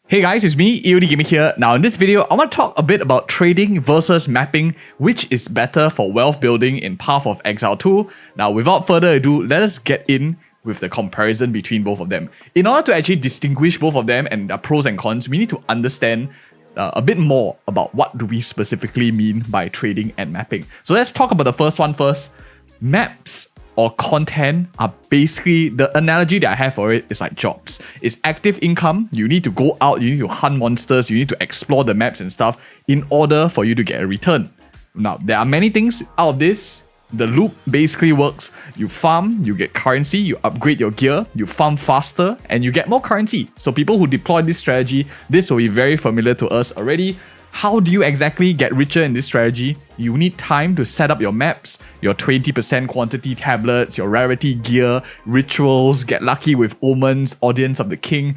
Hey guys, it's me, EODGamerZ here. Now in this video, I want to talk a bit about trading versus mapping, which is better for wealth building in Path of Exile 2. Now without further ado, let us get in with the comparison between both of them. In order to actually distinguish both of them and their pros and cons, we need to understand a bit more about what do we specifically mean by trading and mapping. So let's talk about the first one first. Maps or content are basically, the analogy that I have for it is like jobs. It's active income. You need to go out, you need to hunt monsters, you need to explore the maps and stuff in order for you to get a return. Now, there are many things out of this. The loop basically works. You farm, you get currency, you upgrade your gear, you farm faster, and you get more currency. So people who deploy this strategy, this will be very familiar to us already. How do you exactly get richer in this strategy? You need time to set up your maps, your 20% quantity tablets, your rarity gear, rituals, get lucky with omens, audience of the king,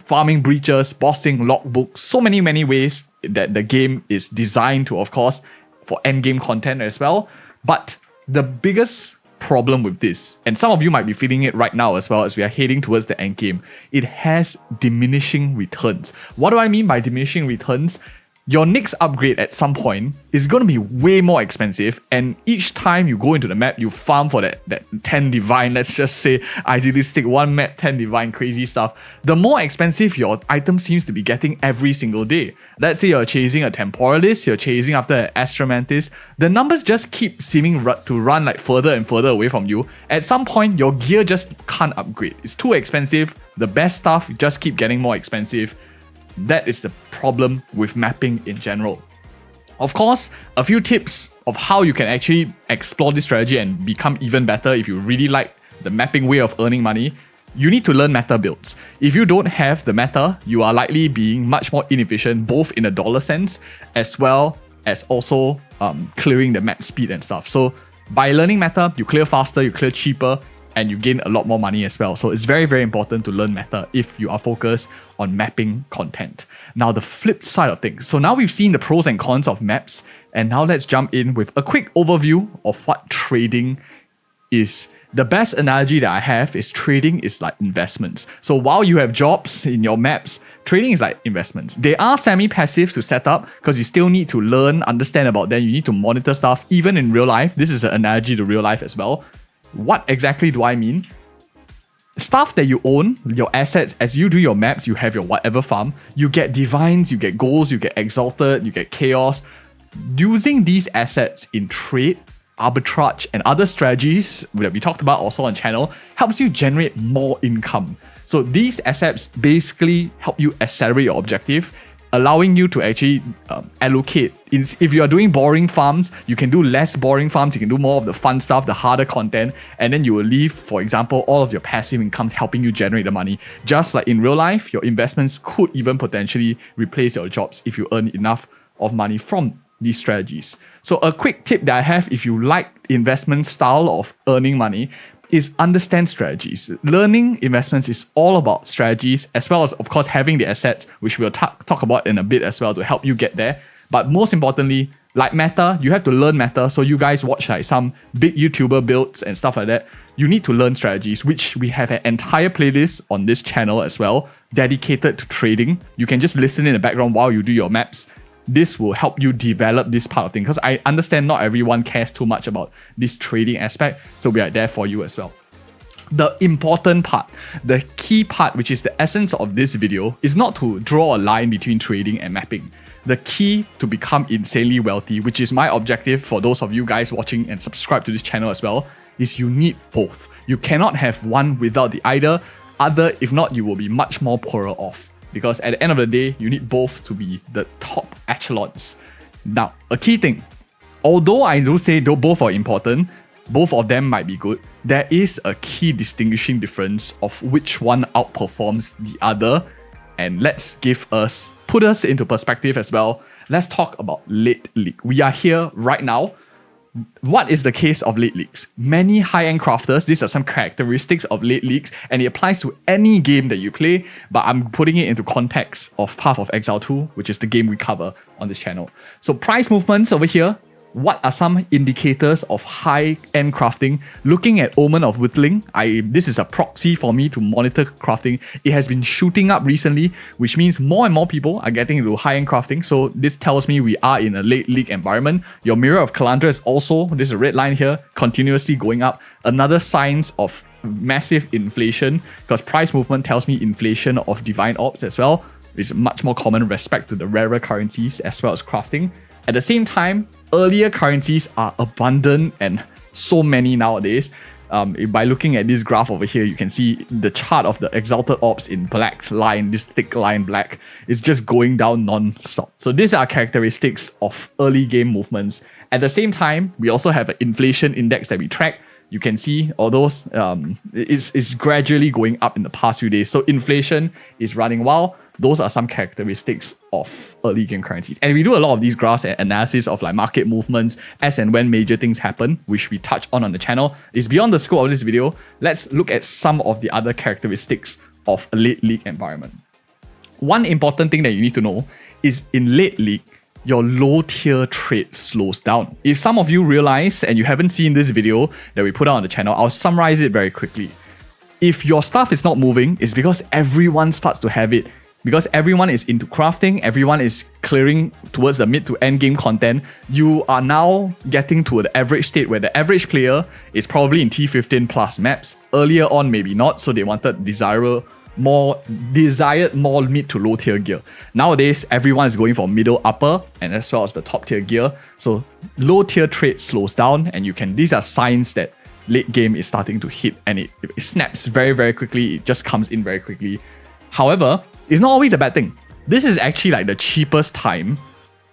farming breaches, bossing, logbooks, so many ways that the game is designed to, of course, for endgame content as well. But the biggest problem with this, and some of you might be feeling it right now as well as we are heading towards the endgame, it has diminishing returns. What do I mean by diminishing returns? Your next upgrade at some point is going to be way more expensive, and each time you go into the map, you farm for that 10 divine, let's just say idealistic 1 map 10 divine crazy stuff, the more expensive your item seems to be getting every single day. Let's say you're chasing a Temporalis, you're chasing after an Astromantis, the numbers just keep seeming to run like further and further away from you. At some point, your gear just can't upgrade. It's too expensive, the best stuff just keep getting more expensive. That is the problem with mapping in general. Of course, a few tips of how you can actually explore this strategy and become even better if you really like the mapping way of earning money. You need to learn meta builds. If you don't have the meta, you are likely being much more inefficient, both in a dollar sense, as well as also clearing the map speed and stuff. So by learning meta, you clear faster, you clear cheaper, and you gain a lot more money as well. So it's very important to learn meta if you are focused on mapping content. Now the flip side of things. So now we've seen the pros and cons of maps, and now let's jump in with a quick overview of what trading is. The best analogy that I have is trading is like investments. So while you have jobs in your maps, trading is like investments. They are semi-passive to set up because you still need to learn, understand about them. You need to monitor stuff even in real life. This is an analogy to real life as well. What exactly do I mean? Stuff that you own, your assets, as you do your maps, you have your whatever farm, you get divines, you get goals, you get exalted, you get chaos. Using these assets in trade, arbitrage, and other strategies that we talked about also on channel helps you generate more income. So these assets basically help you accelerate your objective, allowing you to actually allocate. If you are doing boring farms, you can do less boring farms, you can do more of the fun stuff, the harder content, and then you will leave, for example, all of your passive incomes helping you generate the money. Just like in real life, your investments could even potentially replace your jobs if you earn enough of money from these strategies. So a quick tip that I have if you like investment style of earning money is understand strategies. Learning investments is all about strategies, as well as, of course, having the assets, which we'll talk about in a bit as well to help you get there. But most importantly, like meta, you have to learn meta. So you guys watch like some big YouTuber builds and stuff like that. You need to learn strategies, which we have an entire playlist on this channel as well, dedicated to trading. You can just listen in the background while you do your maps. This will help you develop this part of things, because I understand not everyone cares too much about this trading aspect, so we are there for you as well. The important part, the key part, which is the essence of this video, is not to draw a line between trading and mapping. The key to become insanely wealthy, which is my objective for those of you guys watching and subscribe to this channel as well, is you need both. You cannot have one without the other, if not you will be much more poorer off. Because at the end of the day, you need both to be the top echelons. Now, a key thing, although I do say though both are important, both of them might be good, there is a key distinguishing difference of which one outperforms the other. And let's put us into perspective as well. Let's talk about late league. We are here right now. What is the case of late leagues? Many high-end crafters, these are some characteristics of late leagues, and it applies to any game that you play, but I'm putting it into context of Path of Exile 2, which is the game we cover on this channel. So price movements over here, What are some indicators of high-end crafting? Looking at Omen of Whittling, this is a proxy for me to monitor crafting. It has been shooting up recently, which means more and more people are getting into high-end crafting. So this tells me we are in a late league environment. Your Mirror of Kalandra is also, this is a red line here, continuously going up. Another signs of massive inflation, because price movement tells me inflation of Divine Orbs as well. It's much more common with respect to the rarer currencies as well as crafting. At the same time, earlier currencies are abundant and so many nowadays. By looking at this graph over here, you can see the chart of the Exalted Orbs in black line, this thick line black, is just going down non-stop. So these are characteristics of early game movements. At the same time, we also have an inflation index that we track. You can see although it's gradually going up in the past few days. So inflation is running wild. Those are some characteristics of early game currencies. And we do a lot of these graphs and analysis of like market movements as and when major things happen, which we touch on the channel. It's beyond the scope of this video. Let's look at some of the other characteristics of a late league environment. One important thing that you need to know is in late league, your low tier trade slows down. If some of you realize and you haven't seen this video that we put out on the channel, I'll summarize it very quickly. If your stuff is not moving, it's because everyone starts to have it. Because everyone is into crafting, everyone is clearing towards the mid to end game content, you are now getting to the average state where the average player is probably in T15 plus maps. Earlier on, maybe not, so they wanted desired more mid to low tier gear. Nowadays, everyone is going for middle, upper, and as well as the top tier gear. So low tier trade slows down, and these are signs that late game is starting to hit, and it snaps very, very quickly. It just comes in very quickly. However, it's not always a bad thing. This is actually like the cheapest time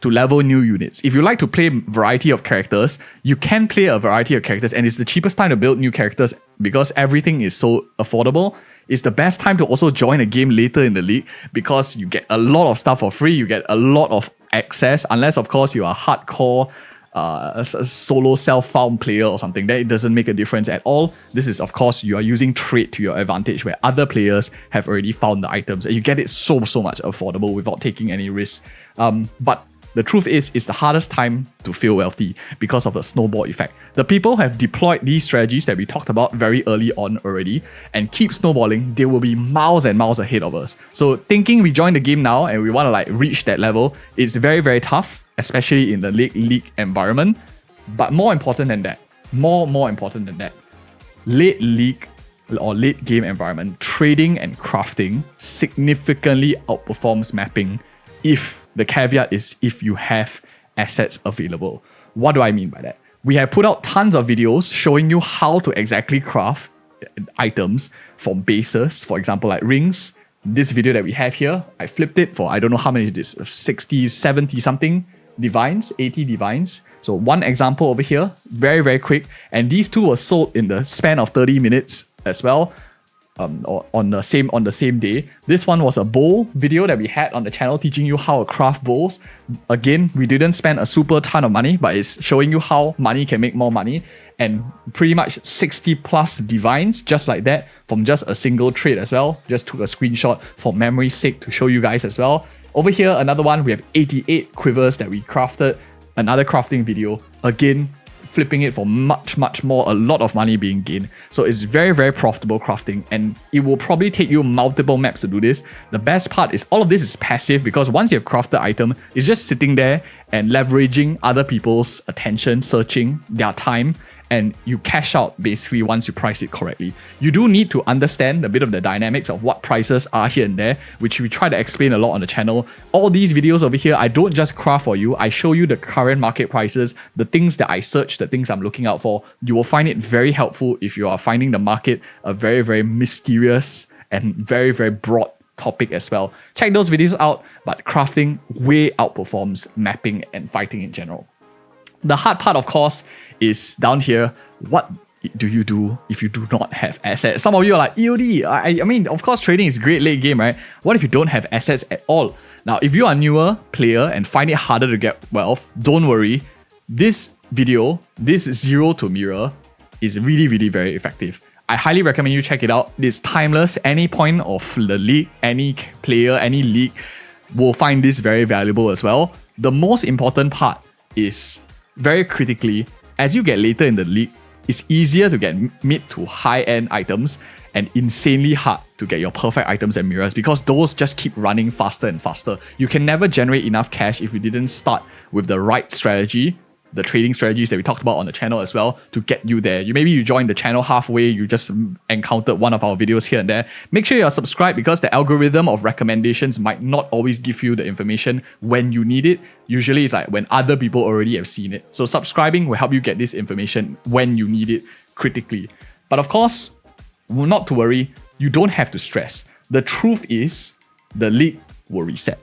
to level new units. If you like to play a variety of characters, you can play a variety of characters, and it's the cheapest time to build new characters because everything is so affordable. It's the best time to also join a game later in the league because you get a lot of stuff for free, you get a lot of access, unless of course you are hardcore a solo self-found player or something. That it doesn't make a difference at all. This is of course you are using trade to your advantage where other players have already found the items and you get it so much affordable without taking any risk. But the truth is, it's the hardest time to feel wealthy because of the snowball effect. The people have deployed these strategies that we talked about very early on already and keep snowballing, they will be miles and miles ahead of us. So thinking we join the game now and we want to like reach that level is very, very tough, especially in the late league environment. But more important than that, late league or late game environment, trading and crafting significantly outperforms mapping if the caveat is if you have assets available. What do I mean by that? We have put out tons of videos showing you how to exactly craft items from bases, for example, like rings. This video that we have here, I flipped it for I don't know how many it is, 60, 70 something divines, 80 divines. So one example over here, very, very quick. And these two were sold in the span of 30 minutes as well. On the same day. This one was a bowl video that we had on the channel teaching you how to craft bowls. Again, we didn't spend a super ton of money, but it's showing you how money can make more money, and pretty much 60 plus divines just like that from just a single trade as well. Just took a screenshot for memory's sake to show you guys as well. Over here, another one, we have 88 quivers that we crafted. Another crafting video, again flipping it for much more, a lot of money being gained. So it's very, very profitable crafting, and it will probably take you multiple maps to do this. The best part is all of this is passive because once you've crafted the item, it's just sitting there and leveraging other people's attention, searching their time, and you cash out basically once you price it correctly. You do need to understand a bit of the dynamics of what prices are here and there, which we try to explain a lot on the channel. All these videos over here, I don't just craft for you, I show you the current market prices, the things that I search, the things I'm looking out for. You will find it very helpful if you are finding the market a very, very mysterious and very, very broad topic as well. Check those videos out, but crafting way outperforms mapping and fighting in general. The hard part, of course, is down here. What do you do if you do not have assets? Some of you are like, EOD, I mean, of course, trading is great late game, right? What if you don't have assets at all? Now, if you are a newer player and find it harder to get wealth, don't worry. This video, this zero to mirror, is really, really very effective. I highly recommend you check it out. It's timeless. Any point of the league, any player, any league will find this very valuable as well. The most important part is very critically, as you get later in the league, it's easier to get mid to high-end items and insanely hard to get your perfect items and mirrors because those just keep running faster and faster. You can never generate enough cash if you didn't start with the right strategy, the trading strategies that we talked about on the channel as well, to get you there. Maybe you joined the channel halfway, you just encountered one of our videos here and there. Make sure you're subscribed because the algorithm of recommendations might not always give you the information when you need it. Usually it's like when other people already have seen it. So subscribing will help you get this information when you need it critically. But of course, not to worry, you don't have to stress. The truth is, the league will reset.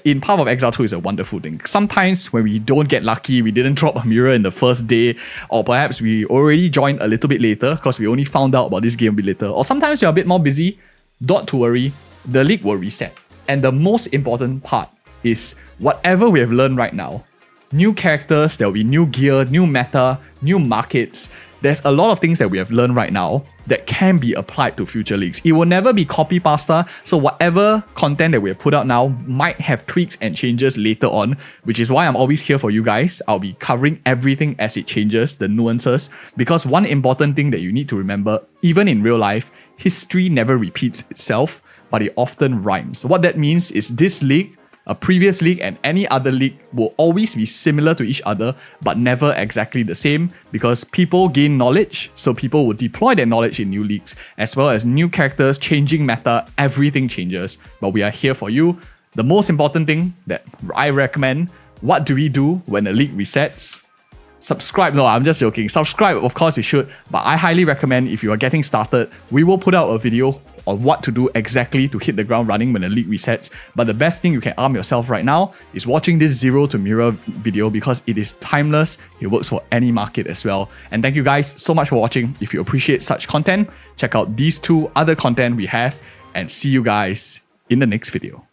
In Path of Exile 2 is a wonderful thing. Sometimes when we don't get lucky, we didn't drop a mirror in the first day, or perhaps we already joined a little bit later because we only found out about this game a bit later, or sometimes you're a bit more busy, not to worry, the league will reset. And the most important part is whatever we have learned right now, new characters, there will be new gear, new meta, new markets. There's a lot of things that we have learned right now that can be applied to future leagues. It will never be copy pasta, so whatever content that we have put out now might have tweaks and changes later on, which is why I'm always here for you guys. I'll be covering everything as it changes, the nuances, because one important thing that you need to remember, even in real life, history never repeats itself, but it often rhymes. What that means is this league, a previous league, and any other league will always be similar to each other, but never exactly the same, because people gain knowledge, so people will deploy their knowledge in new leagues, as well as new characters, changing meta, everything changes. But we are here for you. The most important thing that I recommend, what do we do when a league resets? Subscribe. No, I'm just joking. Subscribe, of course you should, but I highly recommend if you are getting started, we will put out a video on what to do exactly to hit the ground running when the league resets. But the best thing you can arm yourself right now is watching this Zero to Mirror video because it is timeless. It works for any market as well. And thank you guys so much for watching. If you appreciate such content, check out these two other content we have and see you guys in the next video.